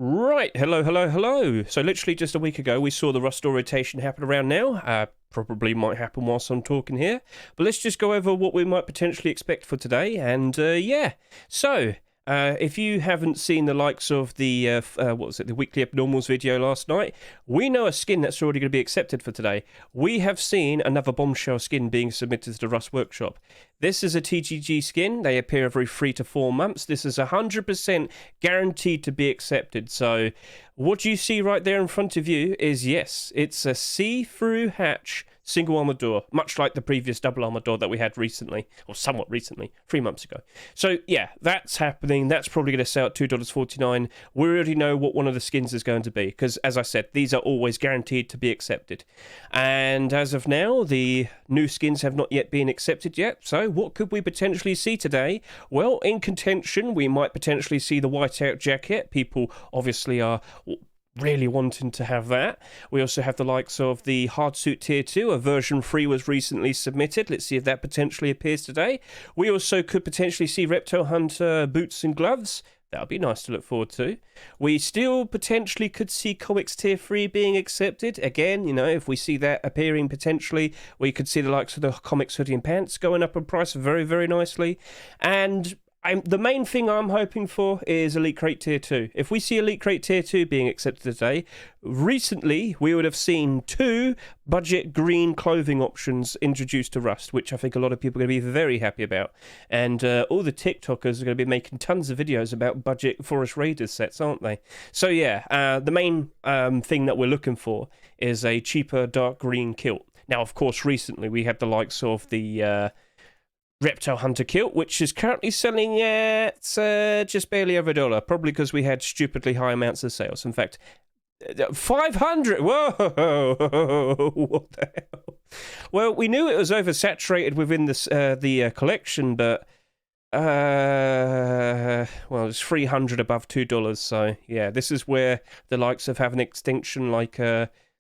Right, hello. So literally just a week ago, we saw the Rust rotation happen around now. Probably might happen whilst I'm talking here. But let's just go over what we might potentially expect for today. And yeah, so if you haven't seen the likes of the, the weekly abnormals video last night, we know a skin that's already going to be accepted for today. We have seen another bombshell skin being submitted to the Rust Workshop. This is a TGG skin. They appear every 3 to 4 months. This is 100% guaranteed to be accepted. So what you see right there in front of you is, yes, it's a see-through hatch single armor door, much like the previous double armor door that we had recently, or somewhat recently, 3 months ago. So yeah, that's happening. That's probably going to sell at $2.49. We already know what one of the skins is going to be, because as I said, these are always guaranteed to be accepted. And as of now, the new skins have not yet been accepted yet. So what could we potentially see today? Well, in contention, we might potentially see the whiteout jacket. People obviously are really wanting to have that. We also have the likes of the Hardsuit Tier 2. A version 3 was recently submitted. Let's see if that potentially appears today. We also could potentially see Reptile Hunter boots and gloves. That would be nice to look forward to. We still potentially could see Comics Tier 3 being accepted. Again, you know, if we see that appearing potentially, we could see the likes of the Comics Hoodie and Pants going up in price very, very nicely. And the main thing I'm hoping for is Elite Crate Tier 2. If we see Elite Crate Tier 2 being accepted today, recently we would have seen 2 budget green clothing options introduced to Rust, which I think a lot of people are going to be very happy about. And all the TikTokers are going to be making tons of videos about budget Forest Raiders sets, aren't they? So yeah, the main thing that we're looking for is a cheaper dark green kilt. Now, of course, recently we had the likes of the Reptile Hunter kilt, which is currently selling at just barely over $1, probably because we had stupidly high amounts of sales. In fact, 500. Whoa, what the hell? Well, we knew it was oversaturated within the collection, but well, it's 300 above $2. So yeah, this is where the likes of having extinction like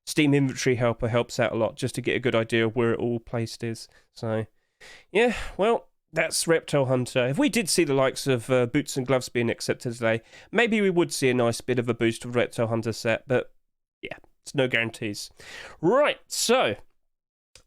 Steam Inventory Helper helps out a lot, just to get a good idea of where it all placed is. So yeah, well, that's Reptile Hunter. If we did see the likes of boots and gloves being accepted today, maybe we would see a nice bit of a boost of Reptile Hunter set, but yeah, it's no guarantees. Right, so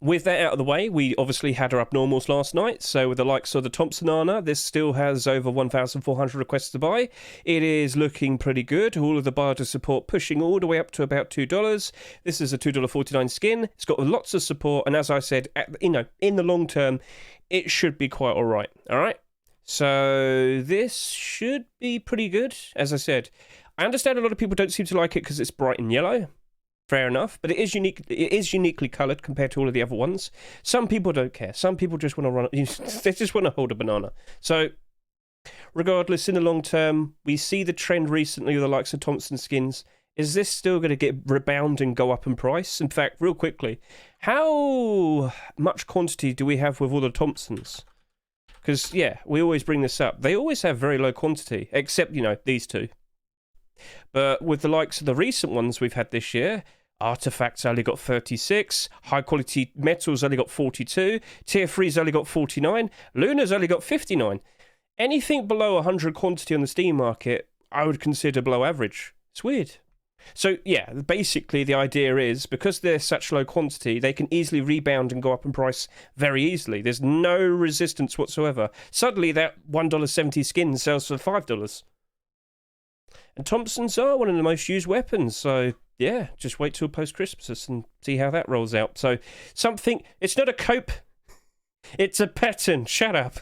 with that out of the way, we obviously had our abnormals last night. So with the likes of the Thompson Arna, this still has over 1,400 requests to buy. It is looking pretty good. All of the barter support pushing all the way up to about $2. This is a $2.49 skin. It's got lots of support, and as I said, in the long term, it should be quite all right. All right. So this should be pretty good. As I said, I understand a lot of people don't seem to like it because it's bright and yellow. Fair enough, but it is unique. It is uniquely coloured compared to all of the other ones. Some people don't care. Some people just want to run. They just want to hold a banana. So, regardless, in the long term, we see the trend recently with the likes of Thompson skins. Is this still going to get rebound and go up in price? In fact, real quickly, how much quantity do we have with all the Thompsons? Because yeah, we always bring this up. They always have very low quantity, except these two. But with the likes of the recent ones we've had this year, Artifacts only got 36, High Quality Metals only got 42, Tier 3's only got 49, Luna's only got 59. Anything below 100 quantity on the Steam market, I would consider below average. It's weird. So yeah, basically the idea is, because they're such low quantity, they can easily rebound and go up in price very easily. There's no resistance whatsoever. Suddenly that $1.70 skin sells for $5. And Thompsons are one of the most used weapons, so yeah, just wait till post-Christmas and see how that rolls out. So it's not a cope, it's a pattern, shut up.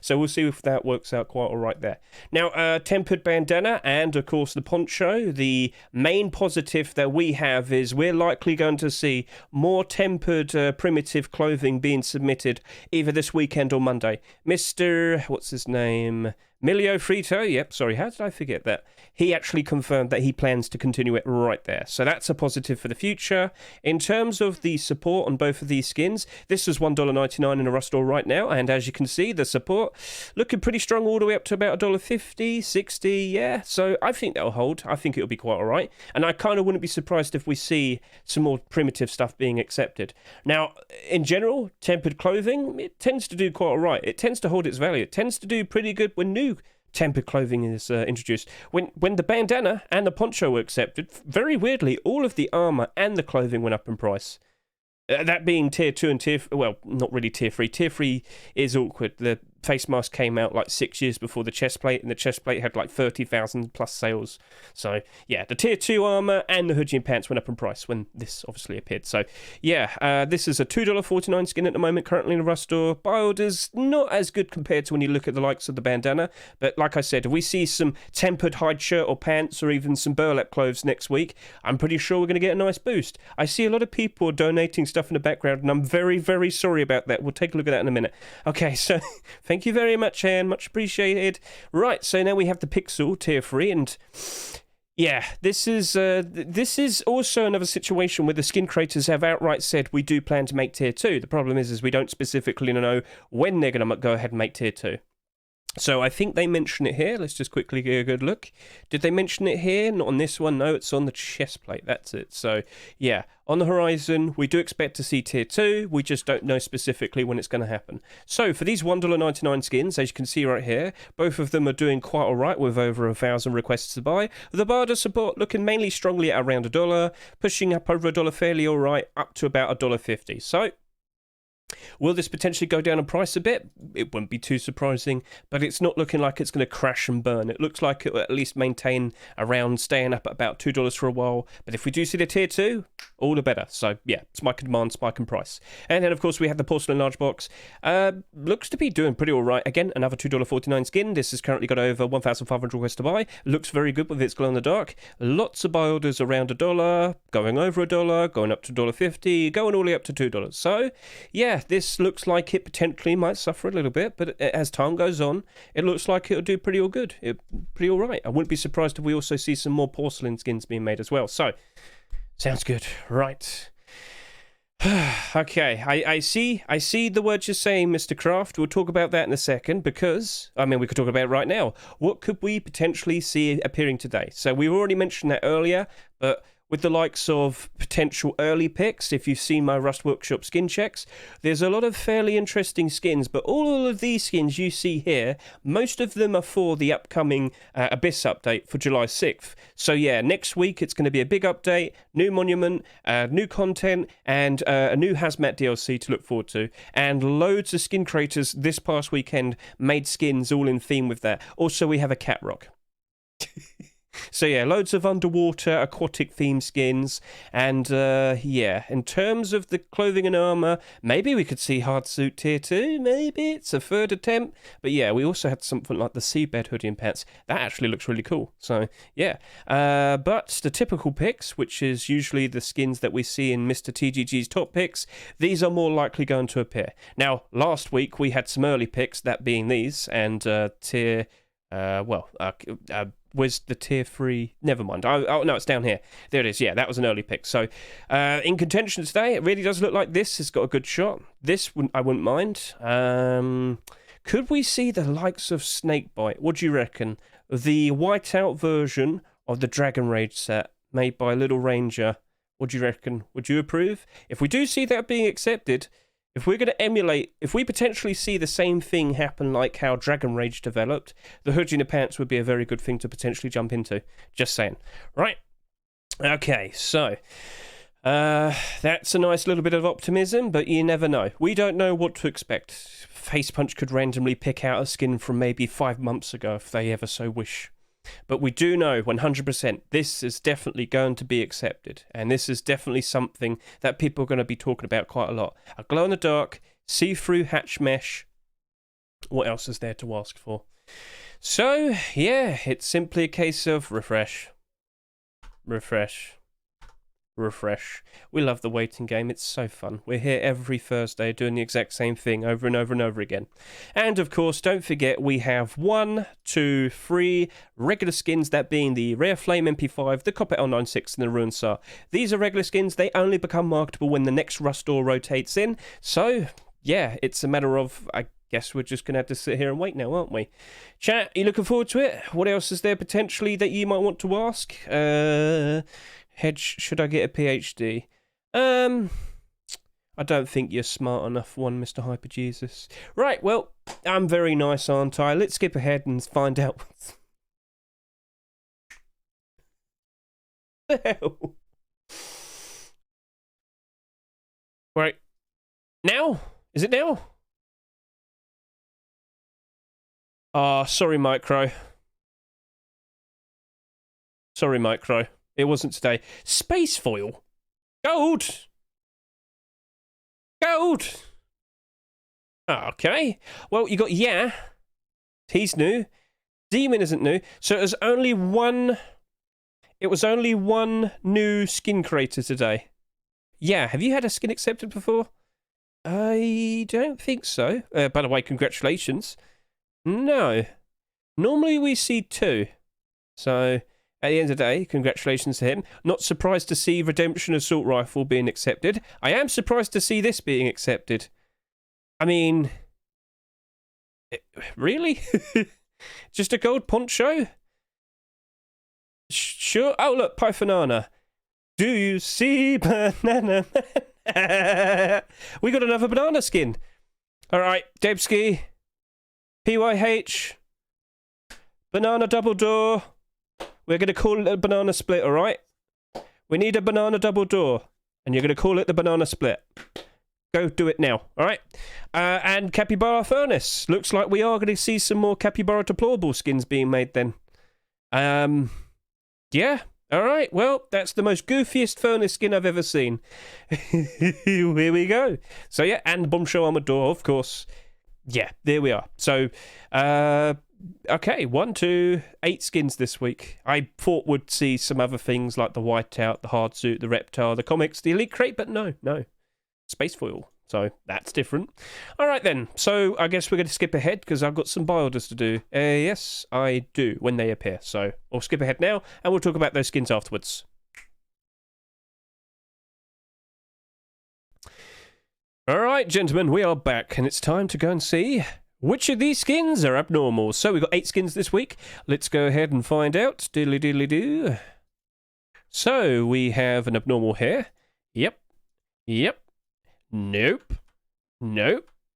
So we'll see if that works out quite all right there. Now, tempered bandana and, of course, the poncho. The main positive that we have is we're likely going to see more tempered primitive clothing being submitted either this weekend or Monday. Mr. What's his name? Milio Frito, yep, sorry, how did I forget that? He actually confirmed that he plans to continue it right there. So that's a positive for the future. In terms of the support on both of these skins, this is $1.99 in a Rust store right now, and as you can see, the support looking pretty strong all the way up to about $1.50, $1.60, yeah. So I think that'll hold. I think it'll be quite all right. And I kind of wouldn't be surprised if we see some more primitive stuff being accepted. Now, in general, tempered clothing, it tends to do quite all right. It tends to hold its value. It tends to do pretty good when new tempered clothing is introduced. When the bandana and the poncho were accepted, very weirdly, all of the armor and the clothing went up in price. That being tier 2 and tier... Well, not really tier 3. Tier 3 is awkward. The face mask came out like 6 years before the chest plate, and the chest plate had like 30,000 plus sales. So, yeah, the tier 2 armor and the hoodie and pants went up in price when this obviously appeared. So, yeah, this is a $2.49 skin at the moment, currently in the Rust store. Build is not as good compared to when you look at the likes of the bandana. But like I said, if we see some tempered hide shirt or pants or even some burlap clothes next week, I'm pretty sure we're going to get a nice boost. I see a lot of people donating stuff in the background, and I'm very, very sorry about that. We'll take a look at that in a minute. Okay, so... Thank you very much, Anne. Much appreciated. Right, so now we have the Pixel Tier 3, and yeah, this is also another situation where the skin creators have outright said we do plan to make Tier 2. The problem is we don't specifically know when they're going to go ahead and make Tier 2. So I think they mention it here. Let's just quickly get a good look. Did they mention it here? Not on this one. No, it's on the chest plate. That's it. So, yeah, on the horizon, we do expect to see Tier 2. We just don't know specifically when it's going to happen. So, for these $1.99 skins, as you can see right here, both of them are doing quite all right with over 1,000 requests to buy. The barter support looking mainly strongly at around $1, pushing up over $1 fairly all right, up to about $1.50. So, will this potentially go down in price a bit? It wouldn't be too surprising, but it's not looking like it's going to crash and burn. It looks like it will at least maintain around staying up at about $2 for a while. But if we do see the tier 2, all the better. So yeah, spike in demand, spike in price. And then of course we have the porcelain large box. Looks to be doing pretty all right. Again, another $2.49 skin. This has currently got over 1,500 requests to buy. Looks very good with its glow in the dark. Lots of buy orders around $1, going over $1, going up to $1.50, going all the way up to $2. So yeah, this looks like it potentially might suffer a little bit, but as time goes on, it looks like it'll do pretty all good. Pretty all right. I wouldn't be surprised if we also see some more porcelain skins being made as well. So, sounds good. Right. Okay, I see the words you're saying, Mr. Craft. We'll talk about that in a second because, I mean, we could talk about it right now. What could we potentially see appearing today? So we've already mentioned that earlier, but with the likes of potential early picks, if you've seen my Rust Workshop skin checks, there's a lot of fairly interesting skins, but all of these skins you see here, most of them are for the upcoming Abyss update for July 6th. So yeah, next week it's going to be a big update, new monument, new content, and a new Hazmat DLC to look forward to. And loads of skin creators this past weekend made skins all in theme with that. Also, we have a cat rock. So yeah, loads of underwater, aquatic themed skins, and yeah, in terms of the clothing and armor, maybe we could see hard suit tier 2, maybe it's a third attempt, but yeah, we also had something like the seabed hoodie and pants. That actually looks really cool, so yeah. But the typical picks, which is usually the skins that we see in Mr. TGG's top picks, these are more likely going to appear. Now, last week we had some early picks, that being these, and tier, was the tier 3? Never mind. Oh, no, it's down here. There it is. Yeah, that was an early pick. So, in contention today, it really does look like this has got a good shot. This, I wouldn't mind. Could we see the likes of Snakebite? What do you reckon? The whiteout version of the Dragon Rage set made by Little Ranger. What do you reckon? Would you approve? If we do see that being accepted, if we're going to emulate, if we potentially see the same thing happen like how Dragon Rage developed, the hoodie and the pants would be a very good thing to potentially jump into. Just saying. Right. Okay, so that's a nice little bit of optimism, but you never know. We don't know what to expect. Face Punch could randomly pick out a skin from maybe 5 months ago if they ever so wish. But we do know 100% this is definitely going to be accepted. And this is definitely something that people are going to be talking about quite a lot. A glow-in-the-dark, see-through hatch mesh. What else is there to ask for? So, yeah, it's simply a case of refresh. Refresh. Refresh. We love the waiting game. It's so fun. We're here every Thursday doing the exact same thing over and over and over again. And of course, don't forget we have 1, 2, 3 regular skins, that being the Rare Flame MP5, the Copper L96 and the Ruin Sar. These are regular skins. They only become marketable when the next Rust store rotates in. So yeah, it's a matter of, I guess we're just going to have to sit here and wait now, aren't we? Chat, are you looking forward to it? What else is there potentially that you might want to ask? Hedge, should I get a PhD? I I don't think you're smart enough one, Mr. Hyper Jesus. Right, well, I'm very nice, aren't I? Let's skip ahead and find out what's... the hell? Right. Now? Is it now? Sorry, Micro. Sorry, Micro. It wasn't today. Space foil. Gold. Gold. Okay. Well, you got Yeah. He's new. Demon isn't new. So it was only one... It was only one new skin creator today. Yeah, have you had a skin accepted before? I don't think so. By the way, congratulations. No. Normally we see 2. So, at the end of the day, congratulations to him. Not surprised to see Redemption Assault Rifle being accepted. I am surprised to see this being accepted. I mean... Really? Just a gold poncho? Sure. Oh, look, Pythonana. Do you see banana man? We got another banana skin. Alright, Debski. PYH. Banana double door. We're going to call it a banana split, alright? We need a banana double door. And you're going to call it the banana split. Go do it now, alright? And Capybara Furnace. Looks like we are going to see some more Capybara Deplorable skins being made then. Yeah. Alright, well, that's the most goofiest furnace skin I've ever seen. Here we go. So yeah, and Bombshell Armored Door, of course. Yeah, there we are. So, okay, 1, 2, 8 skins this week. I thought we'd see some other things like the Whiteout, the Hard Suit, the Reptile, the Comics, the Elite Crate, but no. Space Foil. So that's different. All right, then. So I guess we're going to skip ahead because I've got some buy orders to do. Yes, I do when they appear. So we'll skip ahead now and we'll talk about those skins afterwards. All right, gentlemen, we are back and it's time to go and see which of these skins are abnormal. So we've got 8 skins this week. Let's go ahead and find out. Diddly diddly do. So we have an abnormal here. Yep. Nope.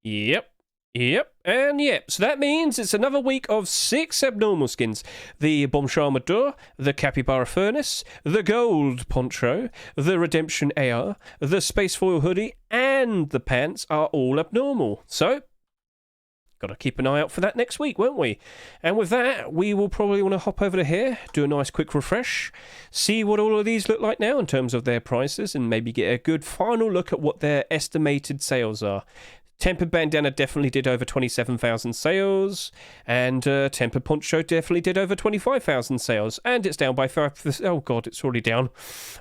Yep. And yep. So that means it's another week of 6 abnormal skins. The Bombshell Armored Door, the Capybara Furnace, the Gold Poncho, the Redemption AR, the Space Foil Hoodie, and the pants are all abnormal. So, got to keep an eye out for that next week, won't we? And with that, we will probably want to hop over to here, do a nice quick refresh, see what all of these look like now in terms of their prices, and maybe get a good final look at what their estimated sales are. Tempered Bandana definitely did over 27,000 sales, and Tempered Poncho definitely did over 25,000 sales, and it's down by 5%. Oh god, it's already down.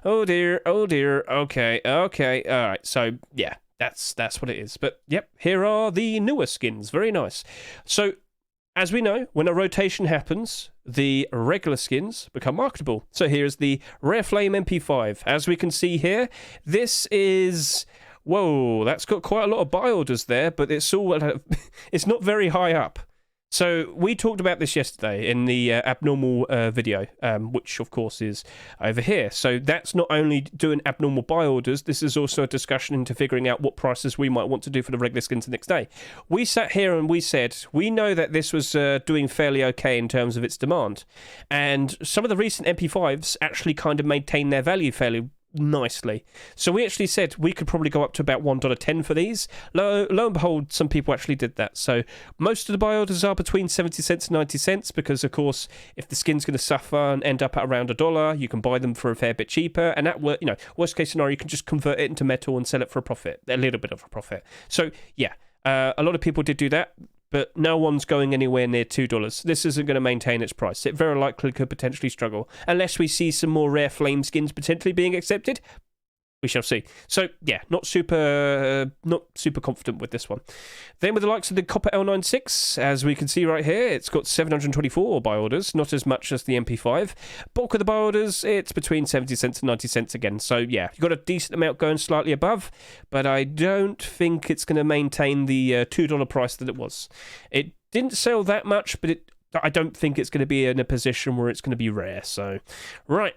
Oh dear. Okay, alright, so yeah. That's what it is. But, yep, here are the newer skins. Very nice. So, as we know, when a rotation happens, the regular skins become marketable. So here's the Rare Flame MP5. As we can see here, this is... Whoa, that's got quite a lot of buy orders there, but it's all... it's not very high up. So we talked about this yesterday in the abnormal video, which of course is over here. So that's not only doing abnormal buy orders, this is also a discussion into figuring out what prices we might want to do for the regular skins the next day. We sat here and we said, we know that this was doing fairly okay in terms of its demand. And some of the recent MP5s actually kind of maintain their value fairly nicely. So we actually said we could probably go up to about $1.10 for these. Lo and behold, some people actually did that. So most of the buy orders are between 70 cents and 90 cents because, of course, if the skin's going to suffer and end up at around $1, you can buy them for a fair bit cheaper. And that, you know, worst case scenario, you can just convert it into metal and sell it for a profit, a little bit of a profit. So yeah, a lot of people did do that. But no one's going anywhere near $2. This isn't going to maintain its price. It very likely could potentially struggle. Unless we see some more rare flame skins potentially being accepted. We shall see. So, yeah, not super confident with this one. Then with the likes of the Copper L96, as we can see right here, it's got 724 buy orders, not as much as the MP5. Bulk of the buy orders, it's between 70 cents and 90 cents again. So, yeah, you've got a decent amount going slightly above, but I don't think it's going to maintain the $2 price that it was. It didn't sell that much, but I don't think it's going to be in a position where it's going to be rare. So, right.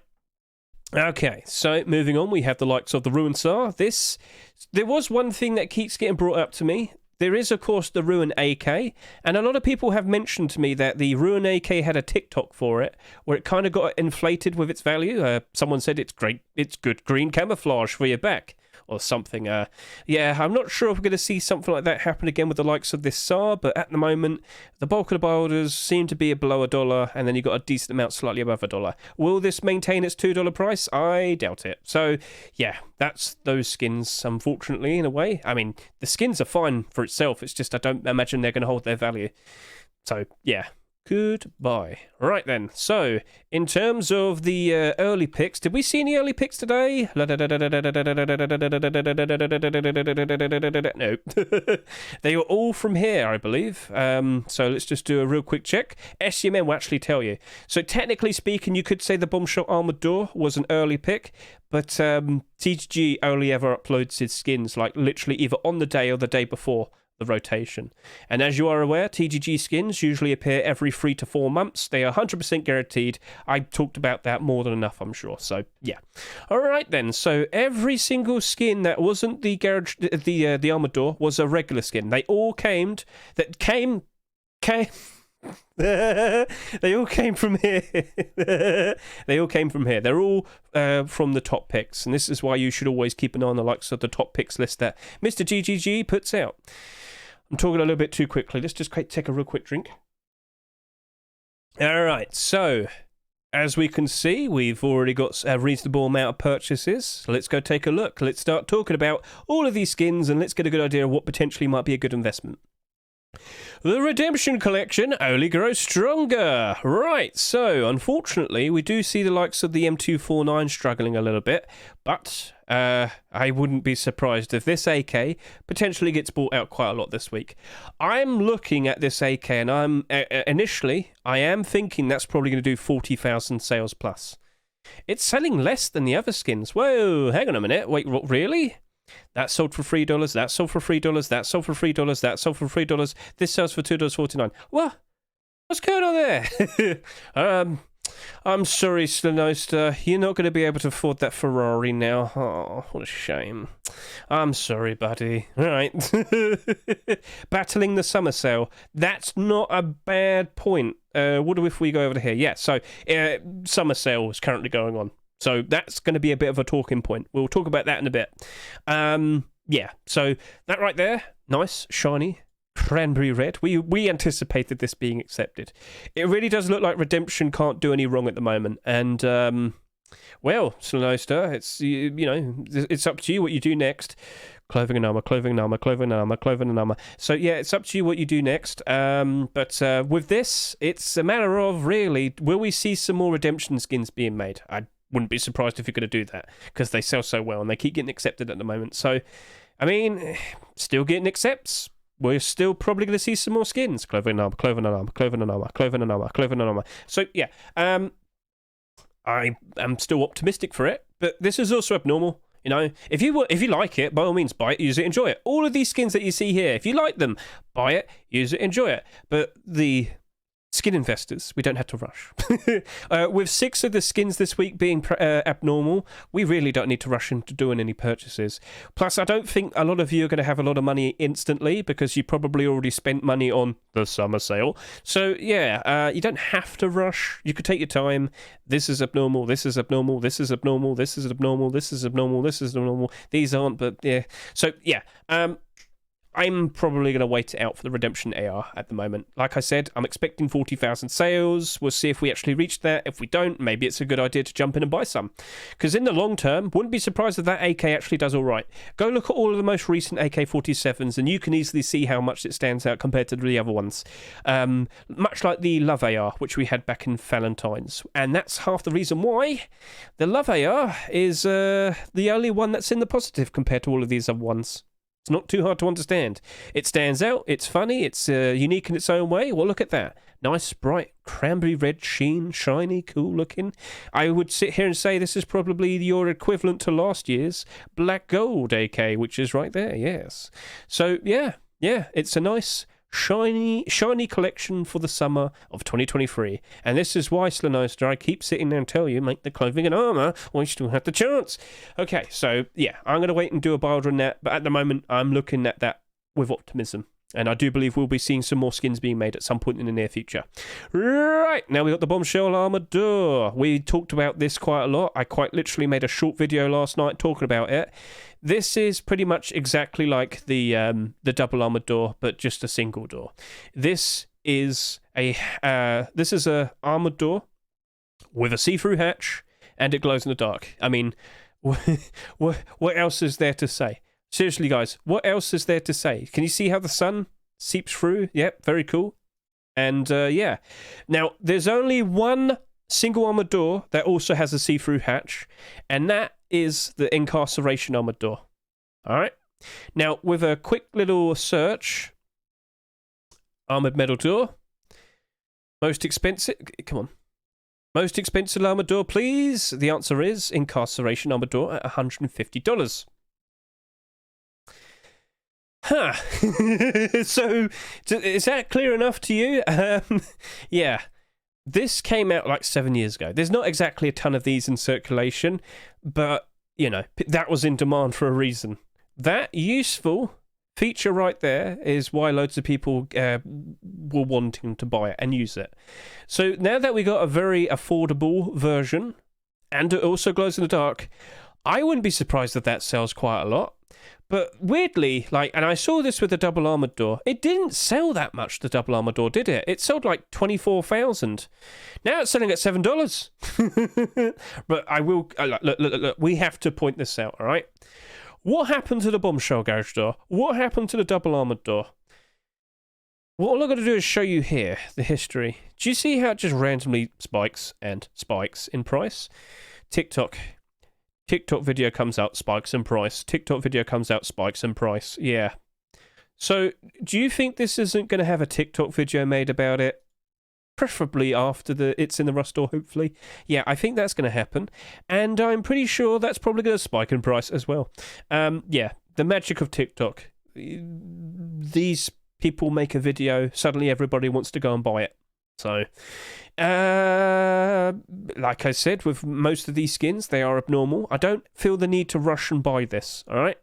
Okay, so moving on, we have the likes of the Ruin Tsar. There was one thing that keeps getting brought up to me. There is, of course, the Ruin AK, and a lot of people have mentioned to me that the Ruin AK had a TikTok for it, where it kind of got inflated with its value. Someone said it's great, it's good green camouflage for your back, or something. Yeah, I'm not sure if we're going to see something like that happen again with the likes of this SAR, but at the moment, the bulk of the builders seem to be below $1, and then you've got a decent amount slightly above $1. Will this maintain its $2 price? I doubt it. So, yeah, that's those skins, unfortunately, in a way. I mean, the skins are fine for itself, it's just I don't imagine they're going to hold their value. So, yeah. Goodbye. Right then, so in terms of the early picks, did we see any early picks today? No. They are all from here, I believe. So let's just do a real quick check. SCMN will actually tell you. So technically speaking, you could say the Bombshell Armored Door was an early pick, but TGG only ever uploads his skins, like literally either on the day or the day before the rotation. And as you are aware, TGG skins usually appear every 3 to 4 months. They are 100% guaranteed. I talked about that more than enough, I'm sure. So yeah. All right then. So every single skin that wasn't the Armored Door was a regular skin. They all came. They all came from here. They all came from here. They're all from the top picks, and this is why you should always keep an eye on the likes of the top picks list that Mr. GGG puts out. I'm talking a little bit too quickly. Let's just take a real quick drink. All right, so as we can see, we've already got a reasonable amount of purchases. So let's go take a look. Let's start talking about all of these skins, and let's get a good idea of what potentially might be a good investment. The Redemption Collection only grows stronger. Right, so unfortunately, we do see the likes of the M249 struggling a little bit, but I wouldn't be surprised if this AK potentially gets bought out quite a lot this week. I'm looking at this AK, and I'm initially, I am thinking that's probably going to do 40,000 sales plus. It's selling less than the other skins. Whoa, hang on a minute. Wait, what, really? That sold for $3, that sold for $3, that sold for $3, that sold for $3. This sells for $2.49. What? What's going on there? I'm sorry, Slanosta. You're not going to be able to afford that Ferrari now. Oh, what a shame. I'm sorry, buddy. All right. Battling the summer sale. That's not a bad point. What if we go over to here? Yeah, so summer sale is currently going on. So that's going to be a bit of a talking point. We'll talk about that in a bit. Yeah, so that right there, nice, shiny, cranberry red. We anticipated this being accepted. It really does look like Redemption can't do any wrong at the moment. And, well, Slonoster, it's, you know, it's up to you what you do next. Clothing and armor, clothing and armor, clothing and armor, clothing and armor. So, yeah, it's up to you what you do next. But with this, it's a matter of, really, will we see some more Redemption skins being made? I wouldn't be surprised if you're going to do that, because they sell so well and they keep getting accepted at the moment. So, I mean, still getting accepts. We're still probably going to see some more skins. Clothing and armor, clothing and armor, clothing and armor, clothing and armor, clothing and armor. So, yeah, I am still optimistic for it, but this is also abnormal. You know, if you like it, by all means, buy it, use it, enjoy it. All of these skins that you see here, if you like them, buy it, use it, enjoy it. But the skin investors, we don't have to rush. With 6 of the skins this week being abnormal, we really don't need to rush into doing any purchases. Plus, I don't think a lot of you are going to have a lot of money instantly, because you probably already spent money on the summer sale. So, yeah, you don't have to rush. You could take your time. This is abnormal, this is abnormal, this is abnormal, this is abnormal, this is abnormal, this is abnormal. These aren't, but yeah. So, yeah, I'm probably going to wait it out for the Redemption AR at the moment. Like I said, I'm expecting 40,000 sales. We'll see if we actually reach that. If we don't, maybe it's a good idea to jump in and buy some. Because in the long term, wouldn't be surprised if that AK actually does all right. Go look at all of the most recent AK-47s, and you can easily see how much it stands out compared to the other ones. Much like the Love AR, which we had back in Valentine's. And that's half the reason why the Love AR is the only one that's in the positive compared to all of these other ones. It's not too hard to understand. It stands out, it's funny, it's unique in its own way. Well, look at that. Nice, bright, cranberry red sheen, shiny, cool looking. I would sit here and say this is probably your equivalent to last year's Black Gold AK, which is right there, yes. So, yeah, it's a nice, shiny collection for the summer of 2023. And this is why, Slanoster, I keep sitting there and tell you, make the clothing and armor while you still have the chance. Okay, so yeah, I'm going to wait and do a build on that, but at the moment, I'm looking at that with optimism. And I do believe we'll be seeing some more skins being made at some point in the near future. Right, now we got the Bombshell Armored Door. We talked about this quite a lot. I quite literally made a short video last night talking about it. This is pretty much exactly like the double armored door, but just a single door. This is a armored door with a see-through hatch, and it glows in the dark. I mean, what else is there to say? Seriously, guys, what else is there to say? Can you see how the sun seeps through? Yep, very cool. And yeah. Now, there's only one single armored door that also has a see-through hatch, and that is the Incarceration armored door. All right. Now, with a quick little search, armored metal door, most expensive. Come on. Most expensive armored door, please. The answer is Incarceration armored door at $150. Huh. So, is that clear enough to you? Yeah. This came out like 7 years ago. There's not exactly a ton of these in circulation, but, you know, that was in demand for a reason. That useful feature right there is why loads of people were wanting to buy it and use it. So now that we got a very affordable version, and it also glows in the dark, I wouldn't be surprised if that sells quite a lot. But weirdly, and I saw this with the double armored door, it didn't sell that much, the double armored door, did it? It sold like 24,000. Now it's selling at $7. But I will, look, we have to point this out, all right? What happened to the bombshell garage door? What happened to the double armored door? What all I've got to do is show you here, the history. Do you see how it just randomly spikes and spikes in price? TikTok video comes out, spikes in price. TikTok video comes out, spikes in price. Yeah. So, do you think this isn't going to have a TikTok video made about it? Preferably after it's in the Rust store, hopefully. Yeah, I think that's going to happen. And I'm pretty sure that's probably going to spike in price as well. Yeah, the magic of TikTok. These people make a video, suddenly everybody wants to go and buy it. So, like I said, with most of these skins, they are abnormal. I don't feel the need to rush and buy this, all right?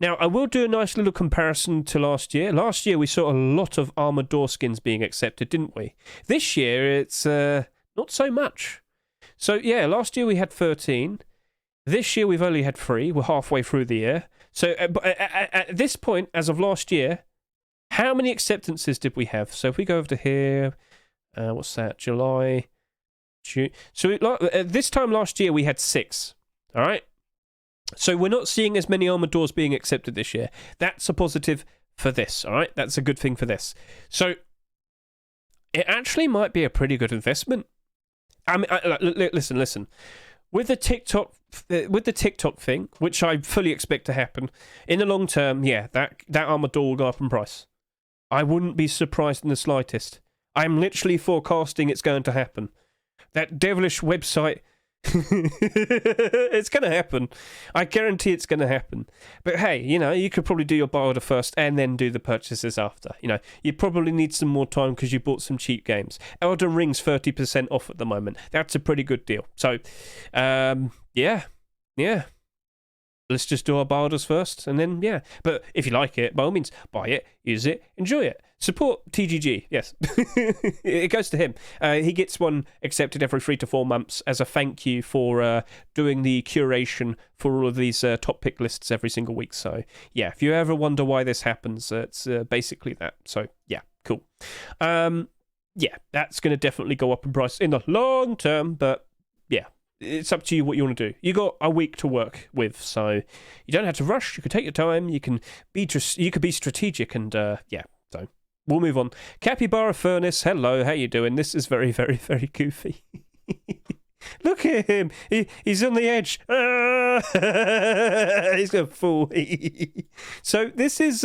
Now, I will do a nice little comparison to last year. Last year, we saw a lot of armored door skins being accepted, didn't we? This year, it's not so much. So, yeah, last year we had 13. This year, we've only had 3. We're halfway through the year. So, at this point, as of last year, how many acceptances did we have? So, if we go over to here... what's that? July, June. So this time last year we had 6. All right. So we're not seeing as many armored doors being accepted this year. That's a positive for this. All right. That's a good thing for this. So it actually might be a pretty good investment. I mean, listen. With the TikTok thing, which I fully expect to happen in the long term, yeah, that armored door will go up in price. I wouldn't be surprised in the slightest. I'm literally forecasting it's going to happen. That devilish website, it's going to happen. I guarantee it's going to happen. But hey, you could probably do your buy order first and then do the purchases after. You probably need some more time because you bought some cheap games. Elden Ring's 30% off at the moment. That's a pretty good deal. So, yeah. Let's just do our buy orders first, and then, yeah. But if you like it, by all means, buy it, use it, enjoy it. Support TGG, yes. It goes to him. He gets one accepted every 3 to 4 months as a thank you for doing the curation for all of these top pick lists every single week. So, yeah, if you ever wonder why this happens, it's basically that. So, yeah, cool. Yeah, that's going to definitely go up in price in the long term, but, yeah. It's up to you what you want to do. You got a week to work with, so you don't have to rush. You can take your time. You can be strategic, and yeah. So we'll move on. Capybara Furnace, hello, how you doing? This is very, very, very goofy. Look at him. He's on the edge. He's a fool. So this is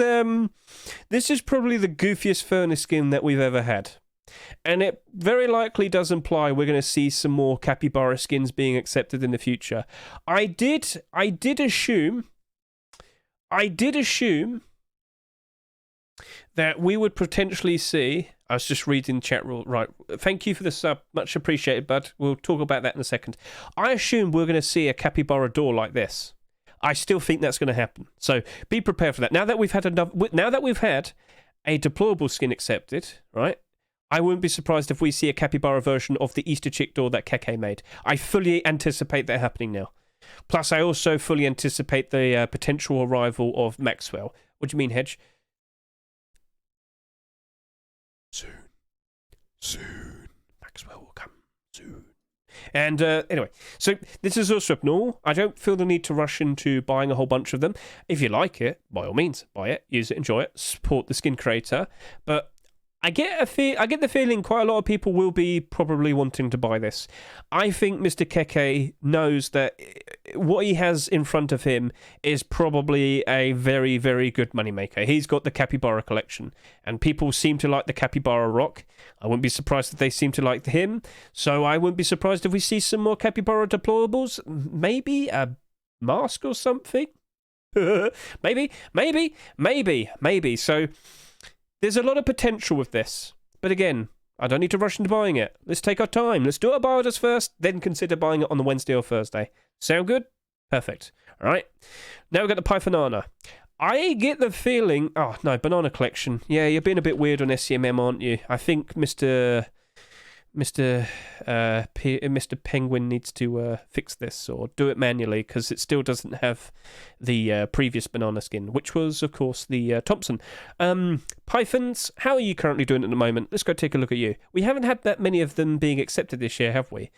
probably the goofiest furnace skin that we've ever had. And it very likely does imply we're going to see some more capybara skins being accepted in the future. I did assume that we would potentially see. I was just reading chat rule. Right. Thank you for the sub. Much appreciated, bud. We'll talk about that in a second. I assume we're going to see a capybara door like this. I still think that's going to happen. So be prepared for that. Now that we've had a deployable skin accepted, right? I wouldn't be surprised if we see a capybara version of the Easter chick door that Keke made. I fully anticipate that happening now. Plus, I also fully anticipate the potential arrival of Maxwell. What do you mean, Hedge? Soon. Maxwell will come soon. And anyway, so this is also abnormal. I don't feel the need to rush into buying a whole bunch of them. If you like it, by all means, buy it, use it, enjoy it, support the skin creator. But I get the feeling quite a lot of people will be probably wanting to buy this. I think Mr. Keke knows that what he has in front of him is probably a very, very good moneymaker. He's got the Capybara collection, and people seem to like the Capybara rock. I wouldn't be surprised if they seem to like him, so I wouldn't be surprised if we see some more Capybara deployables. Maybe a mask or something? Maybe. So there's a lot of potential with this. But again, I don't need to rush into buying it. Let's take our time. Let's do our buy orders first, then consider buying it on the Wednesday or Thursday. Sound good? Perfect. All right. Now we've got the Pythonana. I get the feeling... Oh, no, Banana Collection. Yeah, you're being a bit weird on SCMM, aren't you? I think Mr. Penguin needs to fix this or do it manually because it still doesn't have the previous banana skin, which was, of course, the Thompson. Pythons, how are you currently doing at the moment? Let's go take a look at you. We haven't had that many of them being accepted this year, have we?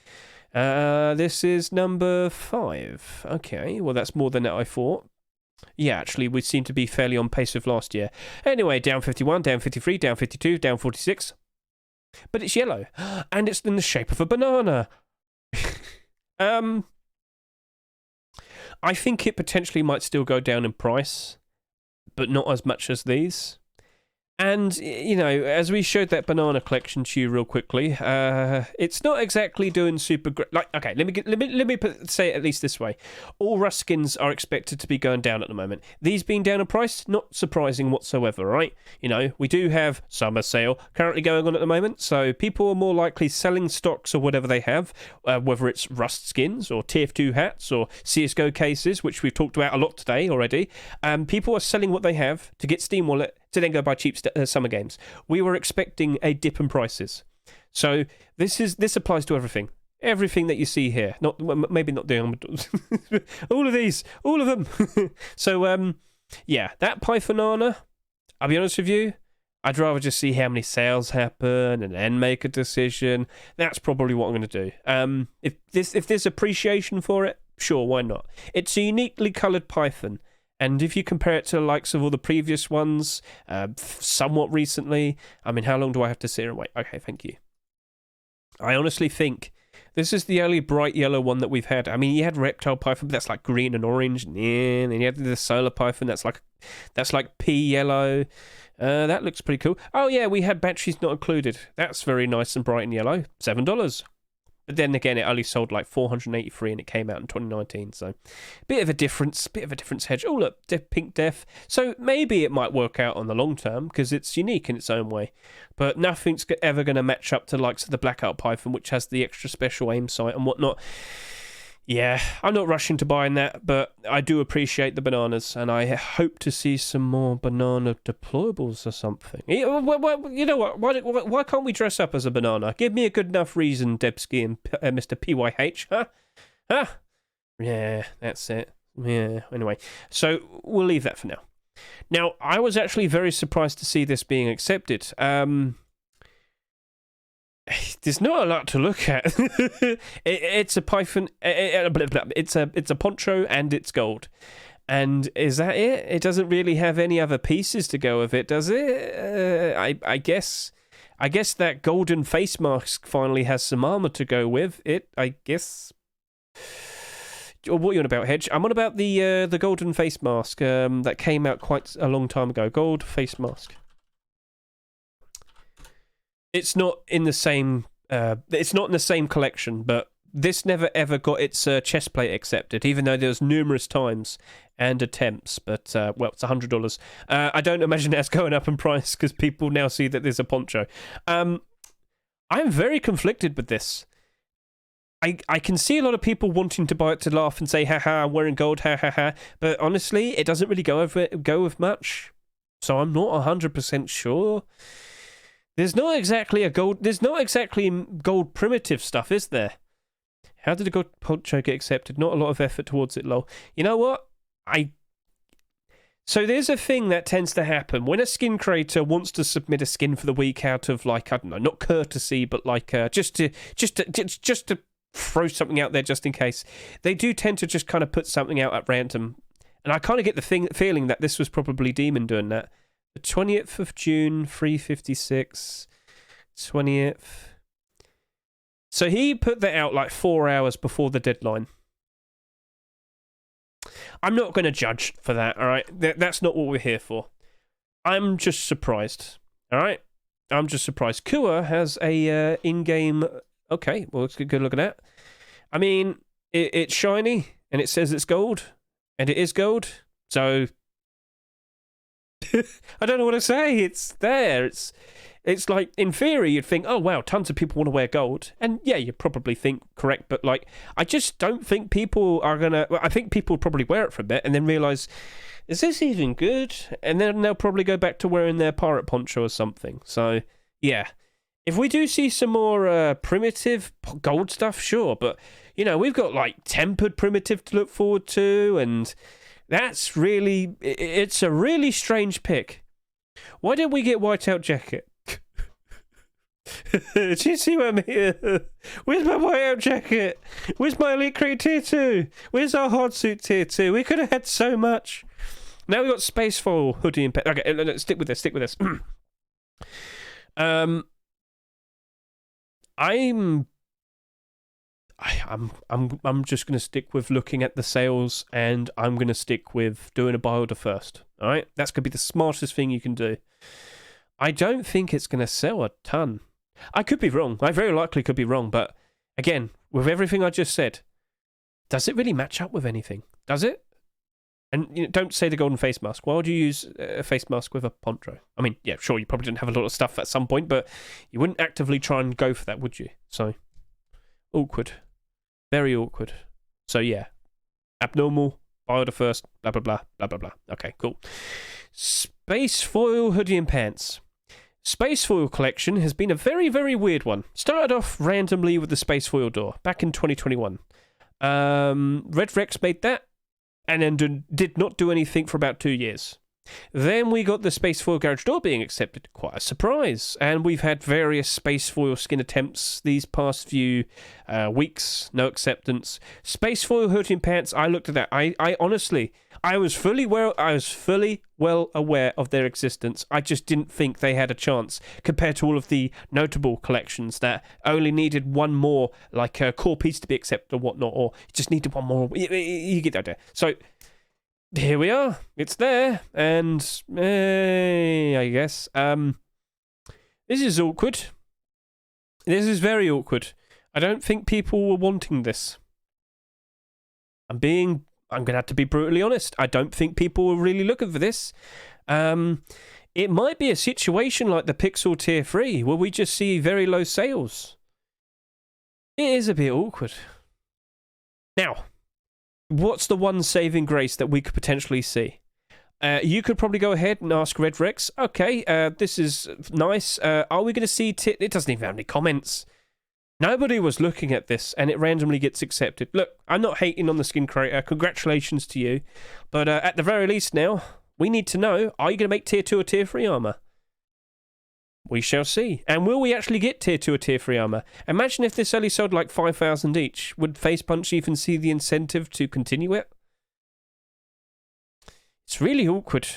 This is number 5. Okay, well, that's more than I thought. Yeah, actually, we seem to be fairly on pace with last year. Anyway, down 51, down 53, down 52, down 46. But it's yellow, and it's in the shape of a banana. I think it potentially might still go down in price, but not as much as these. And, you know, as we showed that banana collection to you real quickly, it's not exactly doing super great. Like, okay, let me say it at least this way. All Rust skins are expected to be going down at the moment. These being down in price, not surprising whatsoever, right? You know, we do have summer sale currently going on at the moment, so people are more likely selling stocks or whatever they have, whether it's Rust skins or TF2 hats or CSGO cases, which we've talked about a lot today already. People are selling what they have to get Steam Wallet to then go buy cheap summer games. We were expecting a dip in prices. So this applies to everything. Everything that you see here. Maybe not the all of these. All of them. So, yeah, that Pythonana, I'll be honest with you, I'd rather just see how many sales happen and then make a decision. That's probably what I'm going to do. If there's appreciation for it, sure, why not? It's a uniquely coloured Python. And if you compare it to the likes of all the previous ones, somewhat recently, I mean, how long do I have to sit and wait? Okay, thank you. I honestly think this is the only bright yellow one that we've had. I mean, you had Reptile Python, but that's like green and orange, and you had the Solar Python, that's like pea yellow. That looks pretty cool. Oh yeah, we had batteries not included. That's very nice and bright and yellow. $7. But then again, it only sold like 483 and it came out in 2019. So, bit of a difference, Hedge. Oh, look, Pink Death. So, maybe it might work out on the long term because it's unique in its own way. But nothing's ever going to match up to the likes of the Blackout Python, which has the extra special aim sight and whatnot. Yeah, I'm not rushing to buying that, but I do appreciate the bananas, and I hope to see some more banana deployables or something. You know what? Why can't we dress up as a banana? Give me a good enough reason, Debsky and Mr. PYH, huh? Yeah, that's it. Yeah, anyway. So, we'll leave that for now. Now, I was actually very surprised to see this being accepted. There's not a lot to look at. It's a Python. It's a poncho and it's gold. And is that it? It doesn't really have any other pieces to go with it, does it? I guess that golden face mask finally has some armor to go with it. I guess. What are you on about, Hedge? I'm on about the golden face mask that came out quite a long time ago. Gold face mask. It's not in the same. It's not in the same collection, but this never ever got its chest plate accepted, even though there was numerous times and attempts. But well, it's $100. I don't imagine that's going up in price because people now see that there's a poncho. I'm very conflicted with this. I can see a lot of people wanting to buy it to laugh and say, haha, I'm wearing gold, ha ha ha. But honestly, it doesn't really go with much. So I'm not 100% sure. There's not exactly gold primitive stuff, is there? How did a gold poncho get accepted? Not a lot of effort towards it, lol. You know what? So there's a thing that tends to happen when a skin creator wants to submit a skin for the week out of, like, I don't know, not courtesy, but like just to throw something out there just in case. They do tend to just kind of put something out at random. And I kind of get the feeling that this was probably Demon doing that. The 20th of June, 3:56, 20th. So he put that out like 4 hours before the deadline. I'm not going to judge for that, all right? That's not what we're here for. I'm just surprised, all right? I'm just surprised. Kua has a in-game... Okay, well, let's get a good look at that. I mean, it's shiny, and it says it's gold, and it is gold, so... I don't know what to say. It's there. It's like, in theory, you'd think, oh, wow, tons of people want to wear gold. And yeah, you probably think correct, but like, I just don't think people are going to... Well, I think people would probably wear it for a bit and then realise, is this even good? And then they'll probably go back to wearing their pirate poncho or something. So, yeah. If we do see some more primitive gold stuff, sure. But, you know, we've got like tempered primitive to look forward to, and that's really... It's a really strange pick. Why didn't we get whiteout jacket? Do you see what I'm here? Where's my whiteout jacket? Where's my Elite Crate Tier 2? Where's our hard suit Tier 2? We could have had so much. Now we got space foil hoodie and okay, let's stick with this. I'm just going to stick with looking at the sales, and I'm going to stick with doing a buy order first. All right, that's going to be the smartest thing you can do. I don't think it's going to sell a ton. I could be wrong. I very likely could be wrong, but again, with everything I just said, does it really match up with anything? Does it? And you know, don't say the golden face mask. Why would you use a face mask with a poncho? I mean, yeah, sure, you probably didn't have a lot of stuff at some point, but you wouldn't actively try and go for that, would you? So, awkward. Very awkward. So, yeah. Abnormal. Buy order first. Blah, blah, blah. Blah, blah, blah. Okay, cool. Space foil hoodie and pants. Space foil collection has been a very, very weird one. Started off randomly with the space foil door back in 2021. Red Rex made that, and then did not do anything for about 2 years. Then we got the space foil garage door being accepted. Quite a surprise. And we've had various space foil skin attempts these past few weeks. No acceptance. Space foil hoodie and pants, I looked at that. I honestly, I was fully well aware of their existence. I just didn't think they had a chance compared to all of the notable collections that only needed one more, like a core piece to be accepted or whatnot, or just needed one more. You get the idea. So here we are. It's there, and I guess this is awkward. This is very awkward. I don't think people were wanting this. I'm going to have to be brutally honest. I don't think people were really looking for this. It might be a situation like the Pixel Tier 3, where we just see very low sales. It is a bit awkward. Now, what's the one saving grace that we could potentially see? You could probably go ahead and ask Red Rex, okay, this is nice. Are we going to see... It doesn't even have any comments. Nobody was looking at this, and it randomly gets accepted. Look, I'm not hating on the skin creator. Congratulations to you. But at the very least now, we need to know, are you going to make Tier 2 or Tier 3 armor? We shall see. And will we actually get Tier 2 or Tier 3 armor? Imagine if this only sold like 5,000 each. Would Facepunch even see the incentive to continue it? It's really awkward.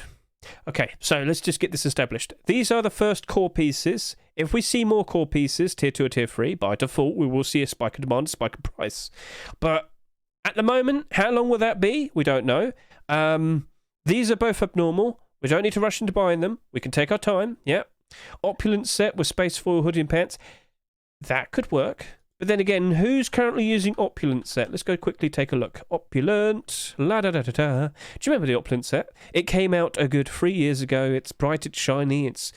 Okay, so let's just get this established. These are the first core pieces. If we see more core pieces, Tier 2 or Tier 3, by default, we will see a spike in demand, spike in price. But at the moment, how long will that be? We don't know. These are both abnormal. We don't need to rush into buying them. We can take our time. Yeah. Opulent set with space foil hoodie and pants. That could work. But then again, who's currently using Opulent set? Let's go quickly take a look. Opulent, la da da da da. Do you remember the Opulent set? It came out a good 3 years ago. It's bright, it's shiny, it's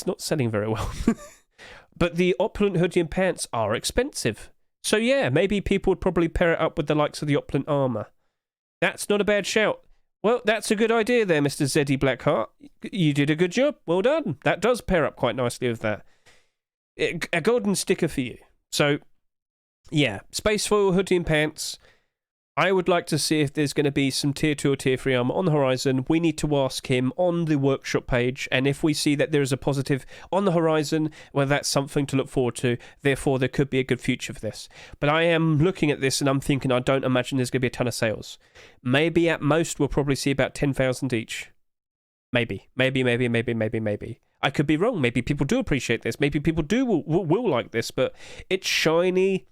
not selling very well. But the Opulent hoodie and pants are expensive. So yeah, maybe people would probably pair it up with the likes of the Opulent armor. That's not a bad shout. Well, that's a good idea there, Mr. Zeddy Blackheart. You did a good job. Well done. That does pair up quite nicely with that. A golden sticker for you. So, yeah, Space Foil hoodie and pants. I would like to see if there's going to be some tier 2 or tier 3 armor on the horizon. We need to ask him on the workshop page, and if we see that there is a positive on the horizon, well, that's something to look forward to. Therefore, there could be a good future for this. But I am looking at this, and I'm thinking I don't imagine there's going to be a ton of sales. Maybe at most we'll probably see about 10,000 each. Maybe. I could be wrong. Maybe people do appreciate this. Maybe people will like this, but it's shiny.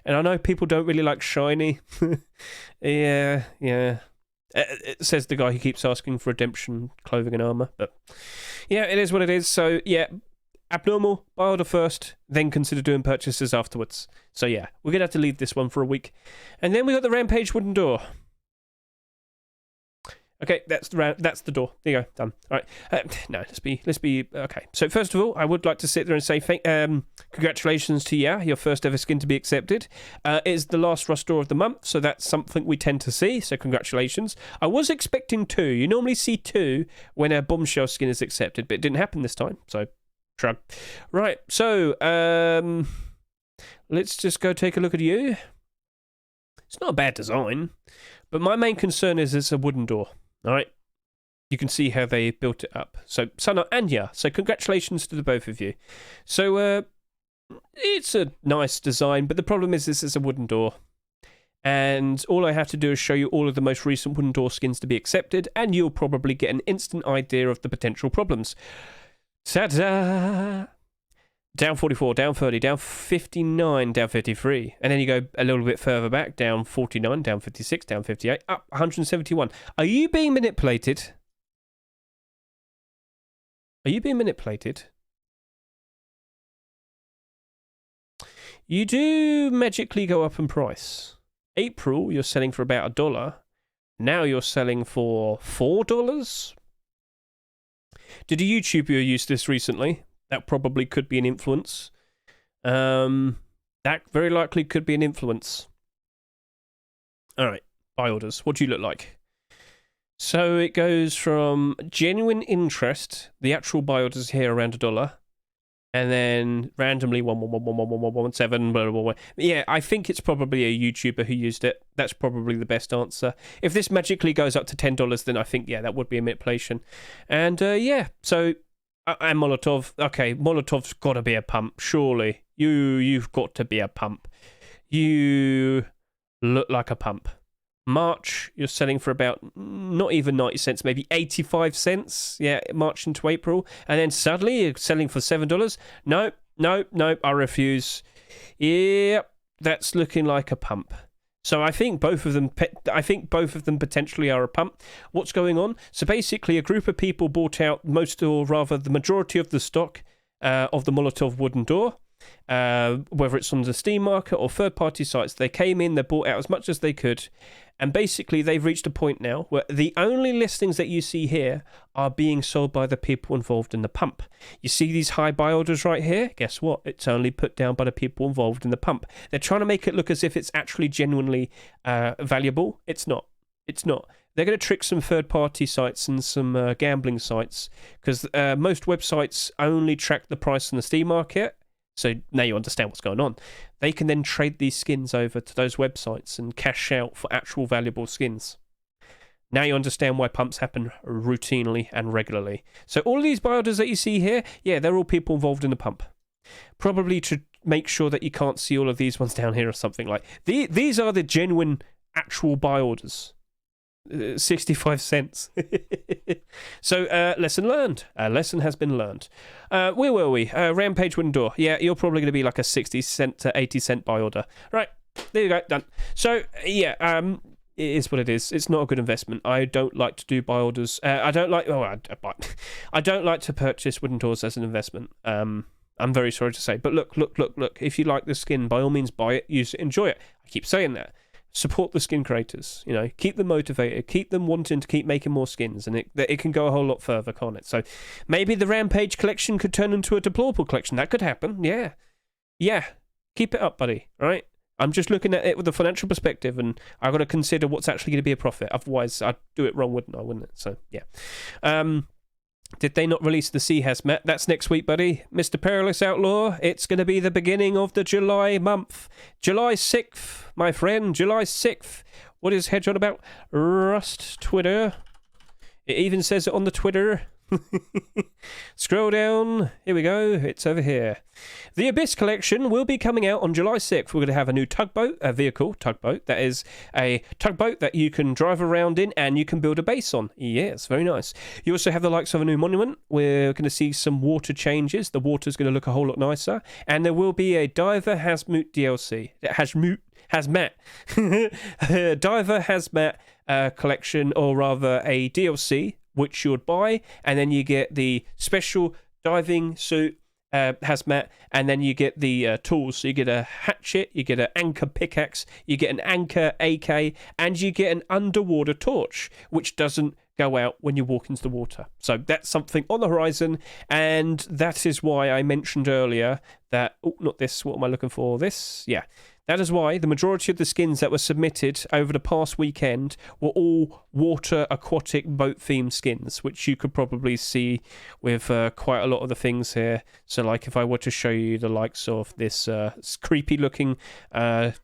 And I know people don't really like shiny. Yeah. It says the guy who keeps asking for redemption clothing and armor. But yeah, it is what it is. So yeah, abnormal, buy order first, then consider doing purchases afterwards. So yeah, we're going to have to leave this one for a week. And then we got the Rampage wooden door. Okay, that's the door. There you go, done. All right. No, let's be okay. So first of all, I would like to sit there and say congratulations to your first ever skin to be accepted. It is the last Rust door of the month, so that's something we tend to see. So congratulations. I was expecting 2. You normally see 2 when a bombshell skin is accepted, but it didn't happen this time. So shrug. Right. So let's just go take a look at you. It's not a bad design, but my main concern is it's a wooden door. All right, you can see how they built it up. So, Sana and Ya, so congratulations to the both of you. So, it's a nice design, but the problem is this is a wooden door. And all I have to do is show you all of the most recent wooden door skins to be accepted, and you'll probably get an instant idea of the potential problems. Ta-da! Down 44, down 30, down 59, down 53. And then you go a little bit further back, down 49, down 56, down 58, up 171. Are you being manipulated? Are you being manipulated? You do magically go up in price. April, you're selling for about $1. Now you're selling for $4? Did a YouTuber use this recently? That probably could be an influence. That very likely could be an influence. All right, buy orders. What do you look like? So it goes from genuine interest, the actual buy orders here around $1, and then randomly 1111117. Blah, blah, blah. Yeah, I think it's probably a YouTuber who used it. That's probably the best answer. If this magically goes up to $10, then I think that would be a manipulation. And yeah, so. And Molotov. Okay, Molotov's got to be a pump, surely. You've got to be a pump. You look like a pump. March, you're selling for about not even 90 cents, maybe 85 cents. Yeah, March into April. And then suddenly you're selling for $7. No, I refuse. Yep, that's looking like a pump. So I think both of them potentially are a pump. What's going on? So basically, a group of people bought out most, or rather, the majority of the stock of the Molotov wooden door. Whether it's on the Steam market or third-party sites, they came in, they bought out as much as they could, and basically they've reached a point now where the only listings that you see here are being sold by the people involved in the pump. You see these high buy orders right here? Guess what? It's only put down by the people involved in the pump. They're trying to make it look as if it's actually genuinely valuable. It's not. They're going to trick some third-party sites and some gambling sites, because most websites only track the price on the Steam market. So now you understand what's going on. They can then trade these skins over to those websites and cash out for actual valuable skins. Now you understand why pumps happen routinely and regularly. So all of these buy orders that you see here, they're all people involved in the pump. Probably to make sure that you can't see all of these ones down here or something like. These are the genuine actual buy orders. 65 cents. So, lesson learned. A lesson has been learned. Where were we? Rampage wooden door. Yeah, you're probably going to be like a 60 cent to 80 cent buy order. Right, there you go, done. So, yeah, it is what it is. It's not a good investment. I don't like to do buy orders. I don't like to purchase wooden doors as an investment. I'm very sorry to say. But look. If you like the skin, by all means buy it, use it, enjoy it. I keep saying that. Support the skin creators, keep them motivated, keep them wanting to keep making more skins, and it can go a whole lot further, can't it? So maybe the Rampage collection could turn into a deplorable collection. That could happen, yeah. Keep it up, buddy, all right? I'm just looking at it with a financial perspective, and I've got to consider what's actually going to be a profit. Otherwise, I'd do it wrong, wouldn't I? So, yeah. Did they not release the Sea Hazmat? That's next week, buddy. Mr. Perilous Outlaw, it's going to be the beginning of the July month. July 6th, my friend, July 6th. What is Hedge on about? Rust Twitter. It even says it on the Twitter. Scroll down. Here we go. It's over here. The Abyss collection will be coming out on July 6th. We're going to have a new tugboat, a vehicle tugboat. That is a tugboat that you can drive around in and you can build a base on. Yes, very nice. You also have the likes of a new monument. We're going to see some water changes. The water's going to look a whole lot nicer. And there will be a Diver Hazmat DLC. Hazmat. Diver Hazmat collection, or rather a DLC, which you would buy, and then you get the special diving suit hazmat, and then you get the tools. So you get a hatchet, you get an anchor pickaxe, you get an anchor AK, and you get an underwater torch, which doesn't go out when you walk into the water. So that's something on the horizon, and that is why I mentioned earlier that... Oh, not this. What am I looking for? This? Yeah. That is why the majority of the skins that were submitted over the past weekend were all water aquatic boat themed skins, which you could probably see with quite a lot of the things here. So like if I were to show you the likes of this creepy looking